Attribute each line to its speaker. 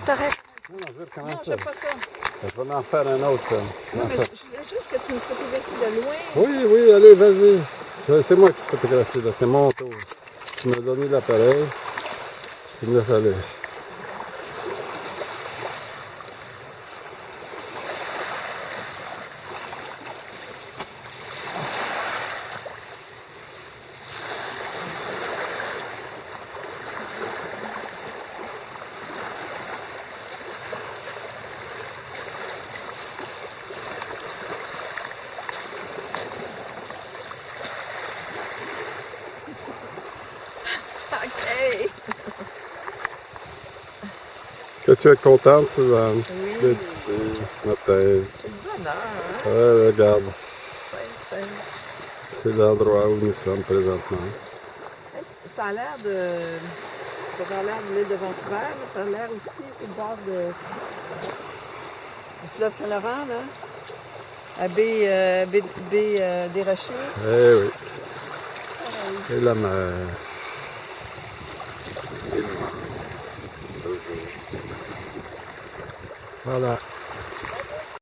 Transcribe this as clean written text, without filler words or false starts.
Speaker 1: t'arrêtes.
Speaker 2: Non, je vais
Speaker 1: Non,
Speaker 2: recommencer.
Speaker 1: j'aime pas ça.
Speaker 2: Je vais en faire un autre.
Speaker 1: Non, mais je voulais juste que tu me photographies de loin.
Speaker 2: Oui, oui, allez, vas-y. C'est moi qui photographie, là. C'est mon tour. Tu m'as donné l'appareil. Tu me laisses aller.
Speaker 1: OK.
Speaker 2: Que tu es contente, Suzanne,
Speaker 1: Oui.
Speaker 2: d'être ici ce matin.
Speaker 1: C'est le bonheur, hein?
Speaker 2: Ouais, regarde.
Speaker 1: C'est...
Speaker 2: C'est l'endroit où nous sommes présentement.
Speaker 1: Ça a l'air de... Ça a l'air de l'île de Vancouver, mais ça a l'air aussi, c'est le bord du fleuve Saint-Laurent, là. À baie des Rochers.
Speaker 2: Eh oui.
Speaker 1: Pareil.
Speaker 2: Et la mer. Voilà.